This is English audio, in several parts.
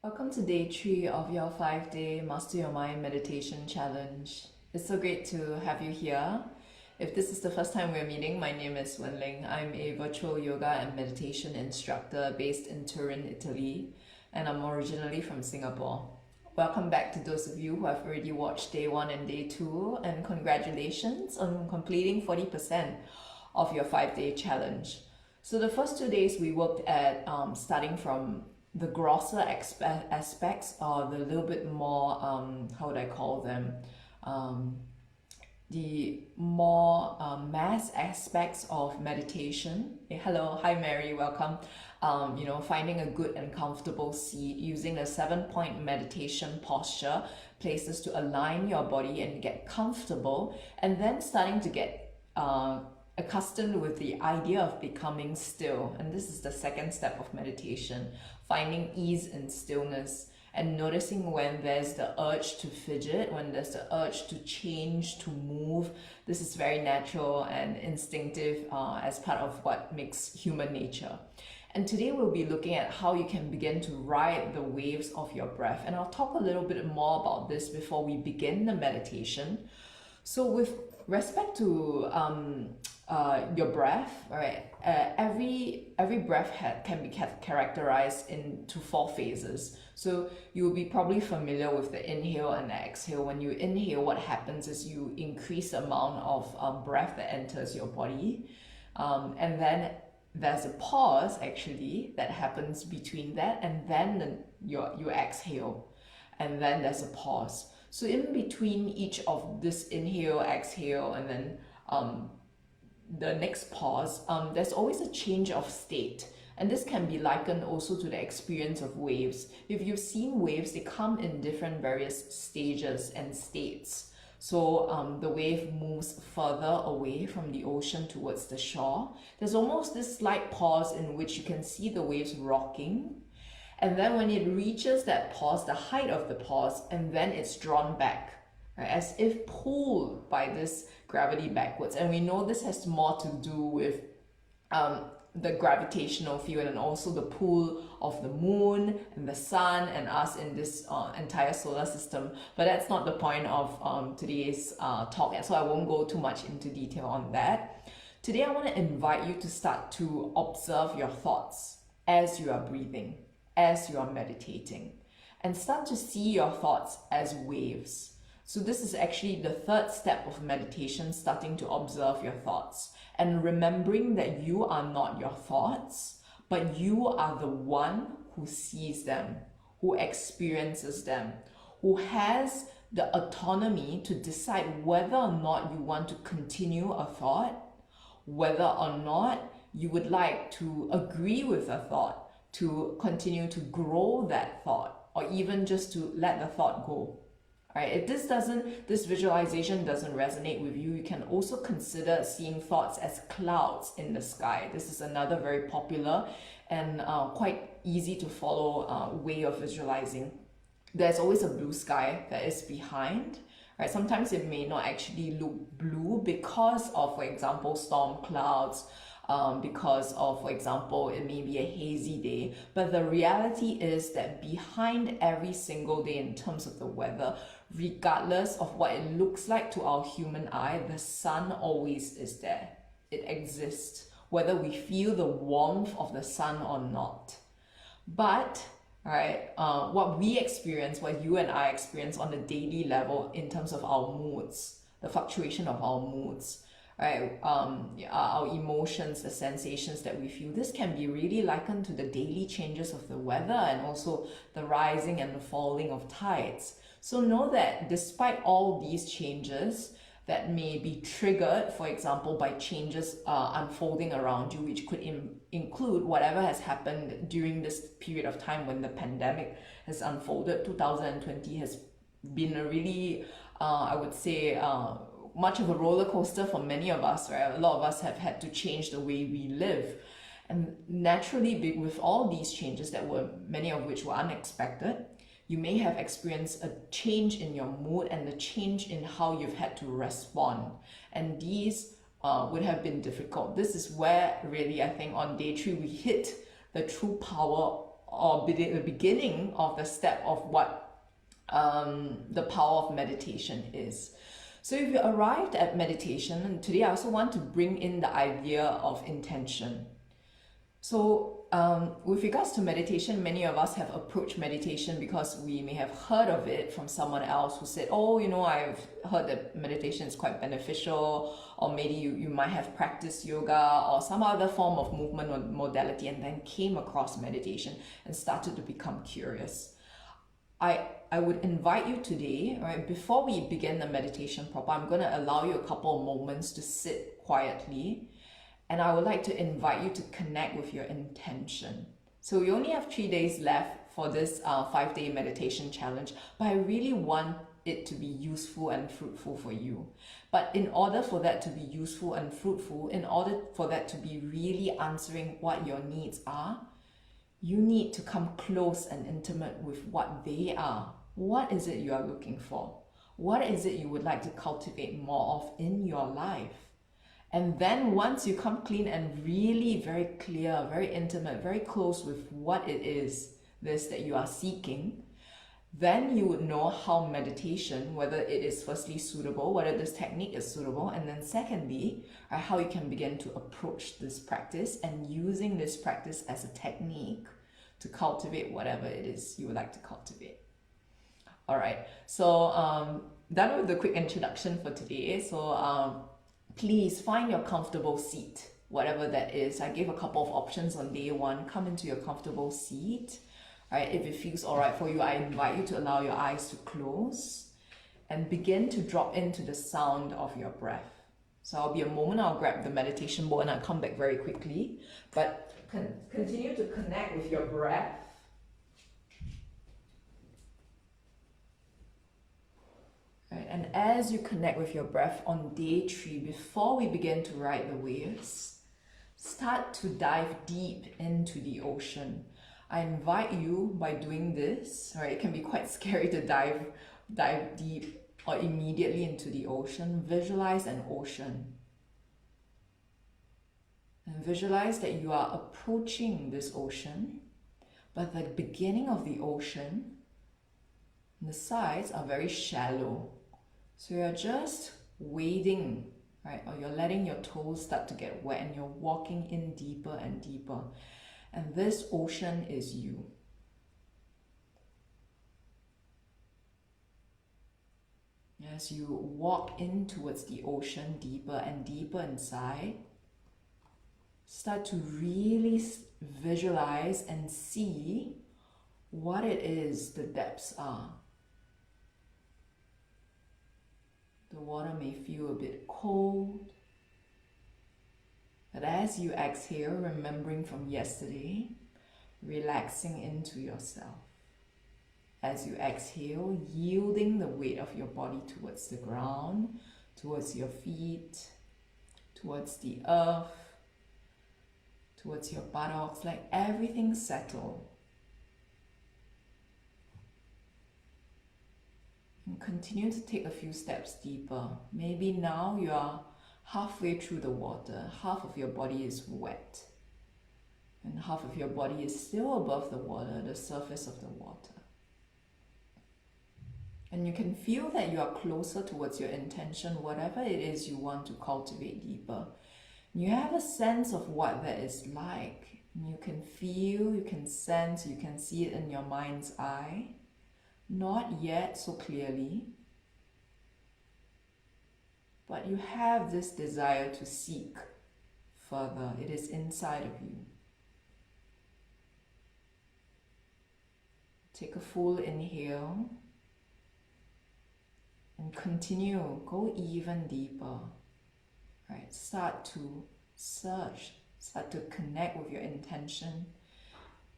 Welcome to day 3 of your 5-day Master Your Mind Meditation Challenge. It's so great to have you here. If this is the first time we're meeting, my name is Wenlin. I'm a virtual yoga and meditation instructor based in Turin, Italy, and I'm originally from Singapore. Welcome back to those of you who have already watched day 1 and day 2, and congratulations on completing 40% of your 5-day challenge. So the first 2 days we worked at starting from the grosser aspects, or the little bit more, how would I call them, the more mass aspects of meditation. Hello, hi Mary, welcome. Finding a good and comfortable seat, using a 7-point meditation posture, places to align your body and get comfortable, and then starting to get accustomed with the idea of becoming still. And this is the second step of meditation, finding ease in stillness and noticing when there's the urge to fidget, when there's the urge to change, to move. This is very natural and instinctive as part of what makes human nature. And today we'll be looking at how you can begin to ride the waves of your breath. And I'll talk a little bit more about this before we begin the meditation. So with respect to your breath, right? Every breath can be characterized into 4 phases. So you will be probably familiar with the inhale and the exhale. When you inhale, what happens is you increase the amount of breath that enters your body, and then there's a pause actually that happens between that, and then you exhale, and then there's a pause. So in between each of this inhale, exhale, and then the next pause, there's always a change of state. And this can be likened also to the experience of waves. If you've seen waves, they come in different various stages and states. So the wave moves further away from the ocean towards the shore. There's almost this slight pause in which you can see the waves rocking. And then when it reaches that pause, the height of the pause, and then it's drawn back, right, as if pulled by this gravity backwards. And we know this has more to do with the gravitational field, and also the pull of the moon and the sun and us in this entire solar system. But that's not the point of today's talk, so I won't go too much into detail on that. Today I want to invite you to start to observe your thoughts as you are breathing, as you are meditating, and start to see your thoughts as waves. So this is actually the third step of meditation, starting to observe your thoughts and remembering that you are not your thoughts, but you are the one who sees them, who experiences them, who has the autonomy to decide whether or not you want to continue a thought, whether or not you would like to agree with a thought, to continue to grow that thought, or even just to let the thought go. Right? If this visualization doesn't resonate with you, you can also consider seeing thoughts as clouds in the sky. This is another very popular and quite easy to follow way of visualizing. There's always a blue sky that is behind. Right? Sometimes it may not actually look blue because of, for example, storm clouds, because of, for example, it may be a hazy day. But the reality is that behind every single day in terms of the weather, regardless of what it looks like to our human eye, the sun always is there. It exists, whether we feel the warmth of the sun or not. But what we experience, what you and I experience on a daily level in terms of our moods, the fluctuation of our moods, right? Our emotions, the sensations that we feel, this can be really likened to the daily changes of the weather and also the rising and the falling of tides. So know that despite all these changes that may be triggered, for example, by changes unfolding around you, which could include whatever has happened during this period of time when the pandemic has unfolded. 2020 has been a really, I would say, much of a roller coaster for many of us, right? A lot of us have had to change the way we live. And naturally, with all these changes many of which were unexpected, you may have experienced a change in your mood and a change in how you've had to respond. And these would have been difficult. This is where really, I think, on day 3, we hit the true power or the beginning of the step of what the power of meditation is. So if you arrived at meditation, and today I also want to bring in the idea of intention. So with regards to meditation, many of us have approached meditation because we may have heard of it from someone else who said, oh, you know, I've heard that meditation is quite beneficial, or maybe you might have practiced yoga or some other form of movement or modality and then came across meditation and started to become curious. I would invite you today, right, before we begin the meditation proper, I'm going to allow you a couple of moments to sit quietly, and I would like to invite you to connect with your intention. So we only have 3 days left for this 5-day meditation challenge, but I really want it to be useful and fruitful for you. But in order for that to be useful and fruitful, in order for that to be really answering what your needs are, you need to come close and intimate with what they are. What is it you are looking for? What is it you would like to cultivate more of in your life? And then once you come clean and really very clear, very intimate, very close with what it is this that you are seeking, then you would know how meditation, whether it is firstly suitable, whether this technique is suitable, and then secondly, how you can begin to approach this practice and using this practice as a technique to cultivate whatever it is you would like to cultivate. All right, so done with the quick introduction for today. So please find your comfortable seat, whatever that is. I gave a couple of options on day one. Come into your comfortable seat. All right, if it feels all right for you, I invite you to allow your eyes to close and begin to drop into the sound of your breath. So I'll be a moment, I'll grab the meditation board and I'll come back very quickly. But continue to connect with your breath. Right, and as you connect with your breath on day 3, before we begin to ride the waves, start to dive deep into the ocean. I invite you, by doing this, right, it can be quite scary to dive deep or immediately into the ocean. Visualize an ocean. And visualize that you are approaching this ocean, but the beginning of the ocean, the sides are very shallow. So you're just wading, right? Or you're letting your toes start to get wet and you're walking in deeper and deeper. And this ocean is you. As you walk in towards the ocean deeper and deeper inside, start to really visualize and see what it is the depths are. The water may feel a bit cold, but as you exhale, remembering from yesterday, relaxing into yourself. As you exhale, yielding the weight of your body towards the ground, towards your feet, towards the earth, towards your buttocks, like everything settled. And continue to take a few steps deeper. Maybe now you are halfway through the water, half of your body is wet, and half of your body is still above the water, the surface of the water. And you can feel that you are closer towards your intention, whatever it is you want to cultivate deeper. You have a sense of what that is like. You can feel, you can sense, you can see it in your mind's eye. Not yet so clearly, but you have this desire to seek further. It is inside of you. Take a full inhale and continue, go even deeper. Right? Start to search, start to connect with your intention.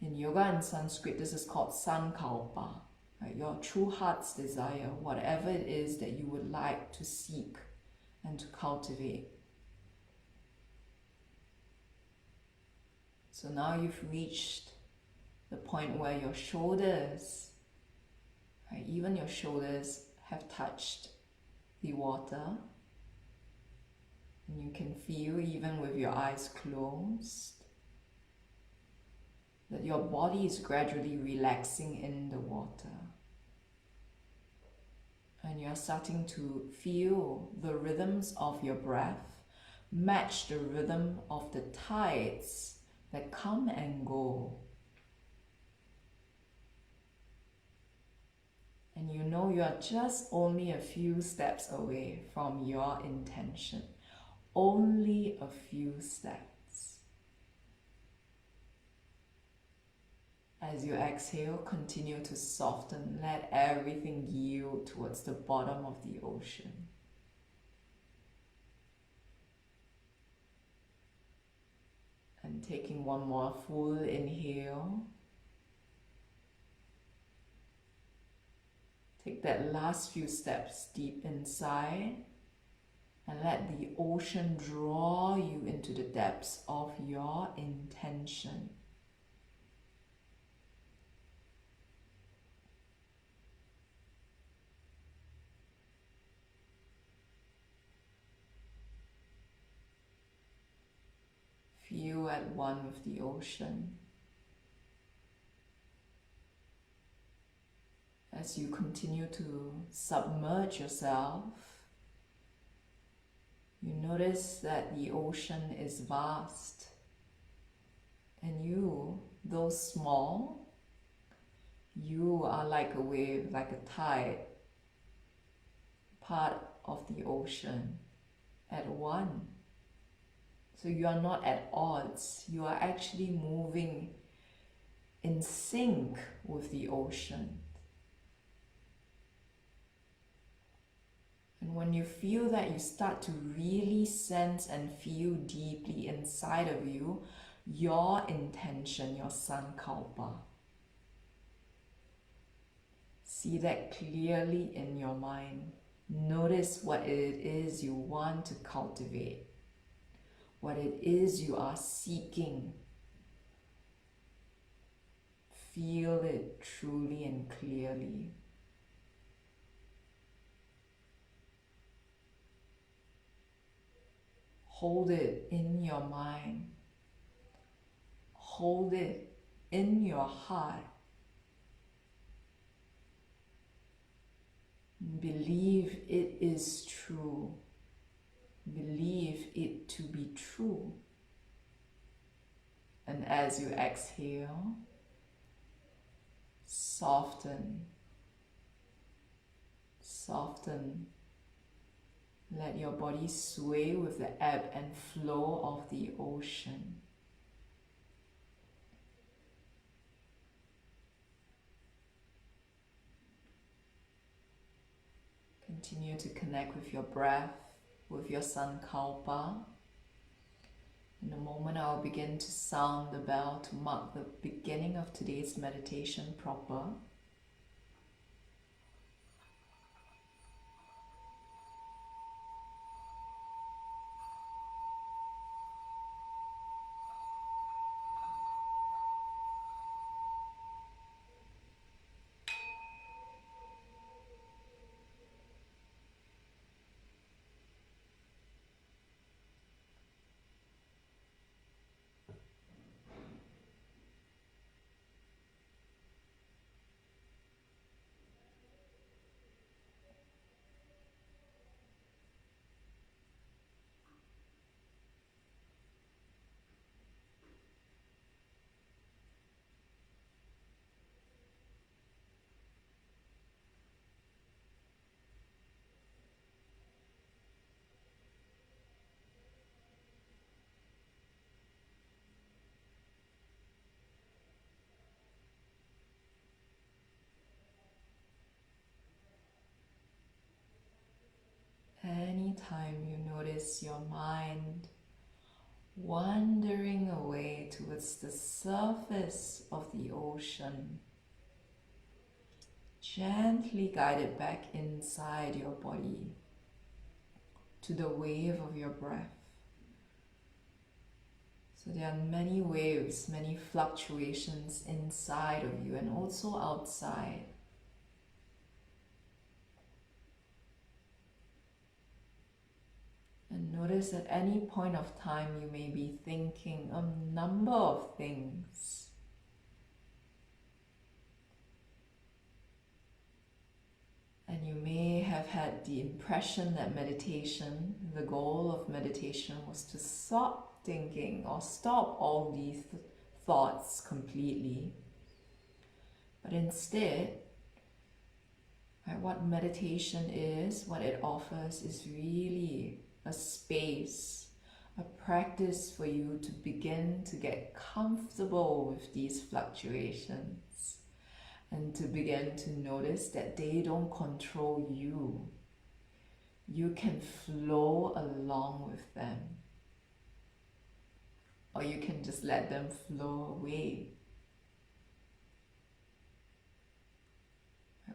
In yoga and Sanskrit, this is called sankalpa. Right? Your true heart's desire, whatever it is that you would like to seek and to cultivate. So now you've reached the point where your shoulders, right, even your shoulders have touched the water. And you can feel, even with your eyes closed, that your body is gradually relaxing in the water. And you're starting to feel the rhythms of your breath match the rhythm of the tides that come and go. And you know you are just only a few steps away from your intention. Only a few steps. As you exhale, continue to soften. Let everything yield towards the bottom of the ocean. And taking one more full inhale. Take that last few steps deep inside and let the ocean draw you into the depths of your intention. Feel at one with the ocean. As you continue to submerge yourself, you notice that the ocean is vast, and you, though small, you are like a wave, like a tide, part of the ocean, at one. So you are not at odds, you are actually moving in sync with the ocean. And when you feel that, you start to really sense and feel deeply inside of you your intention, your sankalpa. See that clearly in your mind. Notice what it is you want to cultivate, what it is you are seeking. Feel it truly and clearly. Hold it in your mind. Hold it in your heart. Believe it is true. Believe it to be true. And as you exhale, soften. Soften. Let your body sway with the ebb and flow of the ocean. Continue to connect with your breath, with your sankalpa. In a moment, I'll begin to sound the bell to mark the beginning of today's meditation proper. Anytime you notice your mind wandering away towards the surface of the ocean, gently guide it back inside your body to the wave of your breath. So there are many waves, many fluctuations inside of you and also outside. And notice at any point of time you may be thinking a number of things. had the impression that meditation, the goal of meditation was to stop thinking or stop all these thoughts completely. But instead, right, what meditation is, what it offers is really a space, a practice for you to begin to get comfortable with these fluctuations and to begin to notice that they don't control you. You can flow along with them, or you can just let them flow away.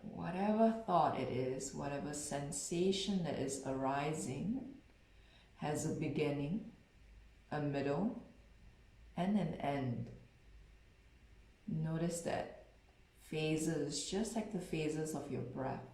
Whatever thought it is, whatever sensation that is arising has a beginning, a middle, and an end. Notice that phases, just like the phases of your breath.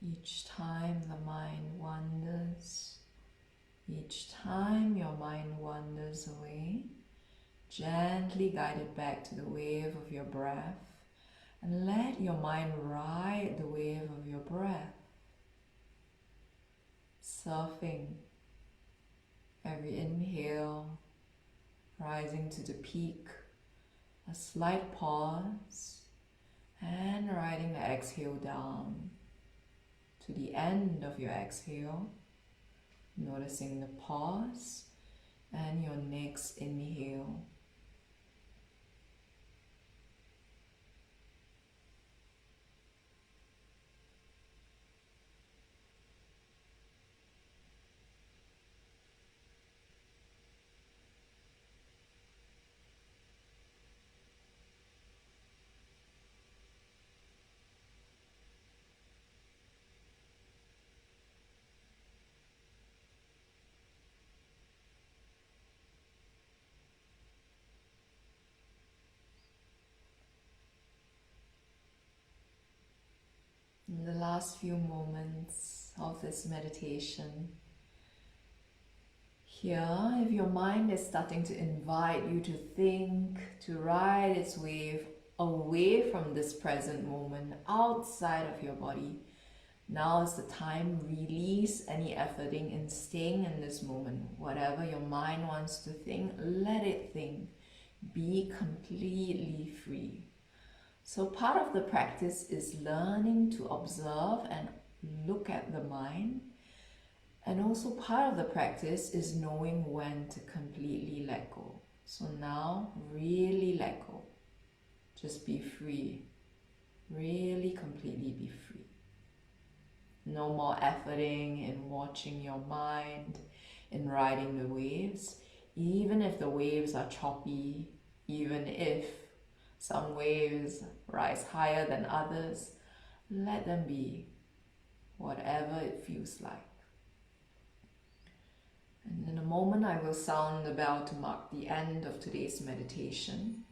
Each time the mind wanders, each time your mind wanders away, gently guide it back to the wave of your breath and let your mind ride the wave of your breath, surfing every inhale, rising to the peak, a slight pause, and riding the exhale down to the end of your exhale, noticing the pause and your next inhale. In the last few moments of this meditation, here, if your mind is starting to invite you to think, to ride its wave away from this present moment, outside of your body, now is the time. Release any efforting in staying in this moment. Whatever your mind wants to think, let it think. Be completely free. So part of the practice is learning to observe and look at the mind. And also part of the practice is knowing when to completely let go. So now, really let go. Just be free. Really completely be free. No more efforting in watching your mind, in riding the waves. Even if the waves are choppy, even if some waves rise higher than others, let them be, whatever it feels like. And in a moment I will sound the bell to mark the end of today's meditation.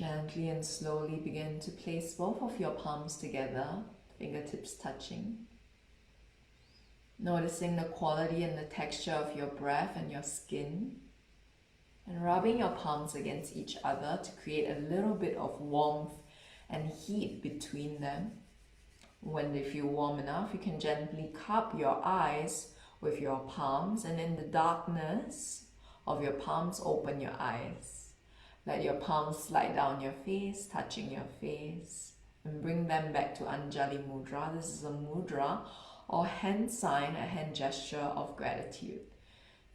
Gently and slowly begin to place both of your palms together, fingertips touching. Noticing the quality and the texture of your breath and your skin. And rubbing your palms against each other to create a little bit of warmth and heat between them. When they feel warm enough, you can gently cup your eyes with your palms, and in the darkness of your palms, open your eyes. Let your palms slide down your face, touching your face, and bring them back to Anjali Mudra. This is a mudra or hand sign, a hand gesture of gratitude.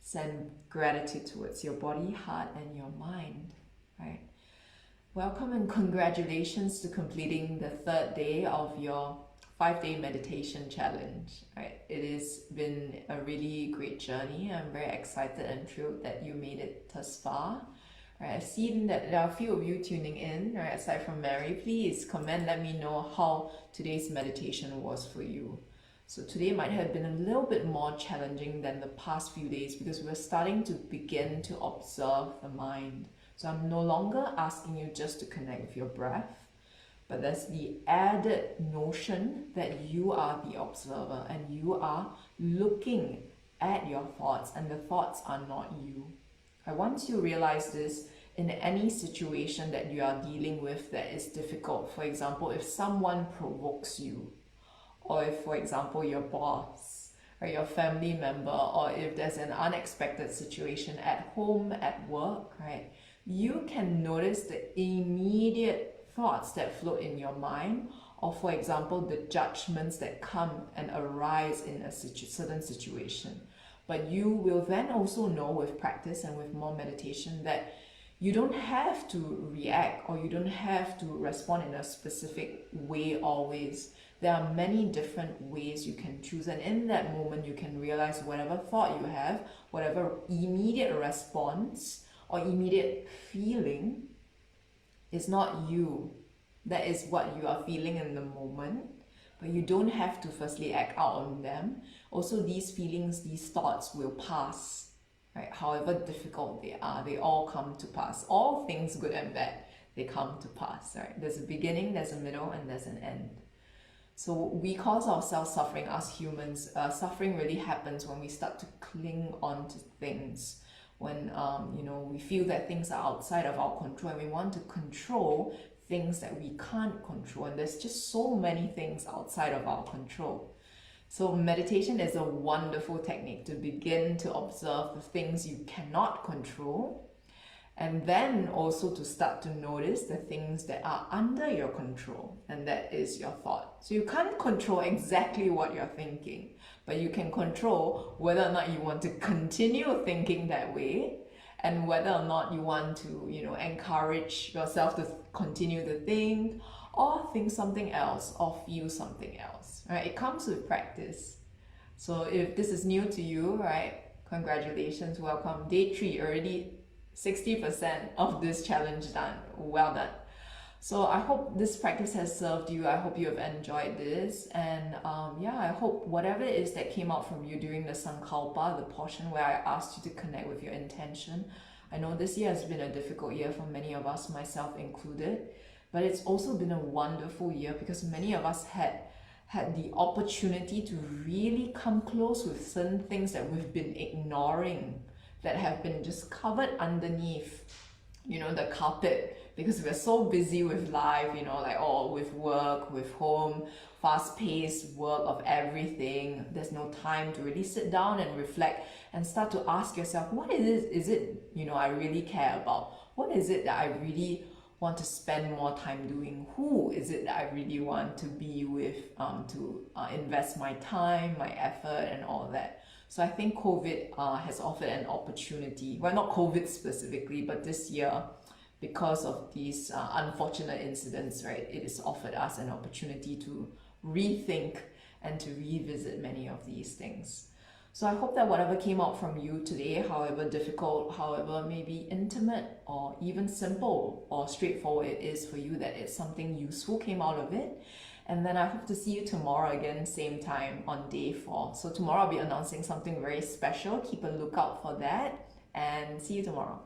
Send gratitude towards your body, heart, and your mind, right? Welcome and congratulations to completing the 3rd day of your 5-day meditation challenge, right? It has been a really great journey. I'm very excited and thrilled that you made it thus far. Right, I've seen that there are a few of you tuning in, right? Aside from Mary, please comment, let me know how today's meditation was for you. So today might have been a little bit more challenging than the past few days because we're starting to begin to observe the mind. So I'm no longer asking you just to connect with your breath, but there's the added notion that you are the observer and you are looking at your thoughts and the thoughts are not you. Once you realize this, in any situation that you are dealing with that is difficult, for example, if someone provokes you, or if, for example, your boss or your family member, or if there's an unexpected situation at home, at work, right? You can notice the immediate thoughts that float in your mind, or for example, the judgments that come and arise in a certain situation. But you will then also know with practice and with more meditation that you don't have to react or you don't have to respond in a specific way always. There are many different ways you can choose, and in that moment you can realize whatever thought you have, whatever immediate response or immediate feeling is not you. That is what you are feeling in the moment, but you don't have to firstly act out on them. Also, these feelings, these thoughts will pass, right? However difficult they are, they all come to pass. All things good and bad, they come to pass, right? There's a beginning, there's a middle, and there's an end. So we cause ourselves suffering as humans. Suffering really happens when we start to cling on to things, when we feel that things are outside of our control and we want to control things that we can't control, and there's just so many things outside of our control. So meditation is a wonderful technique to begin to observe the things you cannot control, and then also to start to notice the things that are under your control, and that is your thought. So you can't control exactly what you're thinking, but you can control whether or not you want to continue thinking that way, and whether or not you want to, encourage yourself to continue to think, or think something else, or feel something else, right? It comes with practice. So if this is new to you, right, congratulations, welcome. Day 3, already 60% of this challenge done. Well done. So I hope this practice has served you. I hope you have enjoyed this, and I hope whatever it is that came out from you during the Sankalpa, the portion where I asked you to connect with your intention. I know this year has been a difficult year for many of us, myself included, but it's also been a wonderful year because many of us had the opportunity to really come close with certain things that we've been ignoring, that have been just covered underneath, the carpet, because we're so busy with life, with work, with home, fast-paced work of everything. There's no time to really sit down and reflect and start to ask yourself, what is it I really care about? What is it that I really want to spend more time doing? Who is it that I really want to be with, to invest my time, my effort, and all that? So I think COVID has offered an opportunity, well, not COVID specifically, but this year, because of these unfortunate incidents, right, it has offered us an opportunity to rethink and to revisit many of these things. So I hope that whatever came out from you today, however difficult, however maybe intimate, or even simple or straightforward it is for you, that it's something useful came out of it. And then I hope to see you tomorrow again, same time on day 4. So tomorrow I'll be announcing something very special. Keep a lookout for that, and see you tomorrow.